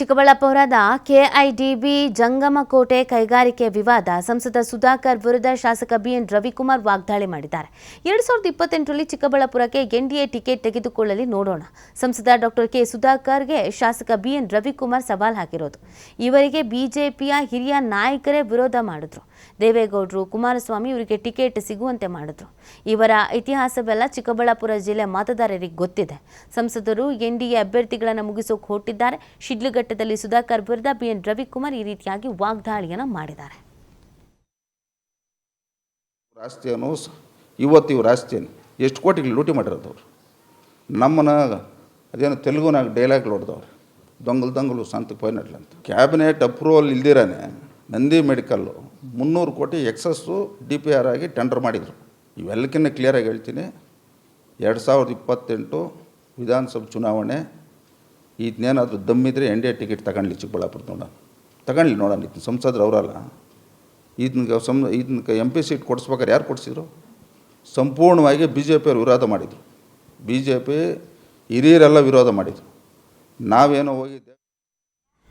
ಚಿಕ್ಕಬಳ್ಳಾಪುರದ ಕೆಐಡಿಬಿ ಜಂಗಮಕೋಟೆ ಕೈಗಾರಿಕೆ ವಿವಾದ ಸಂಸದ ಸುಧಾಕರ್ ವಿರುದ್ಧ ಶಾಸಕ ಬಿಎನ್ ರವಿಕುಮಾರ್ ವಾಗ್ದಾಳಿ ಮಾಡಿದ್ದಾರೆ. 2028ರಲ್ಲಿ ಚಿಕ್ಕಬಳ್ಳಾಪುರಕ್ಕೆ ಎನ್ಡಿಎ ಟಿಕೆಟ್ ತೆಗೆದುಕೊಳ್ಳಲಿ ನೋಡೋಣ. ಸಂಸದ ಡಾಕ್ಟರ್ ಕೆ ಸುಧಾಕರ್ಗೆ ಶಾಸಕ ಬಿಎನ್ ರವಿಕುಮಾರ್ ಸವಾಲ್ ಹಾಕಿರೋದು. ಇವರಿಗೆ ಬಿಜೆಪಿಯ ಹಿರಿಯ ನಾಯಕರೇ ವಿರೋಧ ಮಾಡಿದ್ರು. ದೇವೇಗೌಡರು, ಕುಮಾರಸ್ವಾಮಿ ಇವರಿಗೆ ಟಿಕೆಟ್ ಸಿಗುವಂತೆ ಮಾಡಿದ್ರು. ಇವರ ಇತಿಹಾಸವೆಲ್ಲ ಚಿಕ್ಕಬಳ್ಳಾಪುರ ಜಿಲ್ಲೆ ಮತದಾರರಿಗೆ ಗೊತ್ತಿದೆ. ಸಂಸದರು ಎನ್ಡಿಎ ಅಭ್ಯರ್ಥಿಗಳನ್ನು ಮುಗಿಸೋಕೆ ಹೊರಟಿದ್ದಾರೆ. ಶಿಡ್ಲಘಟ್ಟದಲ್ಲಿ ಸುಧಾಕರ್ ವಿರುದ್ಧ ಬಿಎನ್ ರವಿಕುಮಾರ್ ಈ ರೀತಿಯಾಗಿ ವಾಗ್ದಾಳಿಯನ್ನು ಮಾಡಿದ್ದಾರೆ. ರಾಷ್ಟ್ರೀಯನು ಇವತ್ತು ಇವ್ರು ರಾಷ್ಟ್ರೀಯನು ಎಷ್ಟು ಕೋಟಿಗಳು ಲೂಟಿ ಮಾಡಿರೋದವ್ರು. ನಮ್ಮನ್ನ ಅದೇನು ತೆಲುಗುನಾಗ ಡೈಲಾಗ್ ಹೊಡೆದವ್ರು, ದೊಂಗಲು ಸಂತಕ್ಕೆ ಪೋಯ್ನಟ್ಲ ಅಂತ. ಕ್ಯಾಬಿನೆಟ್ ಅಪ್ರೂವಲ್ ಇಲ್ದಿರಾನೆ ನಂದಿ ಮೆಡಿಕಲ್ಲು 300 ಕೋಟಿ ಎಕ್ಸಸ್ಸು DPR ಆಗಿ ಟೆಂಡರ್ ಮಾಡಿದರು. ಇವೆಲ್ಲಕ್ಕಿಂತ ಕ್ಲಿಯರಾಗಿ ಹೇಳ್ತೀನಿ, 2028 ವಿಧಾನಸಭೆ ಚುನಾವಣೆ ಇದನ್ನೇನಾದರೂ ದಮ್ಮಿದ್ರೆ NDA ಟಿಕೆಟ್ ತಗೊಳ್ಳಿ, ಚಿಕ್ಕಬಳ್ಳಾಪುರದ ತಗೊಳ್ಳಿ ನೋಡೋಣ. ಇದು ಸಂಸದರು ಅವರಲ್ಲ, ಇದನ್ನ MP ಸೀಟ್ ಕೊಡಿಸ್ಬೇಕಾದ್ರೆ ಯಾರು ಕೊಡಿಸಿದ್ರು? ಸಂಪೂರ್ಣವಾಗಿ BJP ಅವರು ವಿರೋಧ ಮಾಡಿದರು. BJP ಹಿರಿಯರೆಲ್ಲ ವಿರೋಧ ಮಾಡಿದರು. ನಾವೇನೋ ಹೋಗಿದ್ದೆ.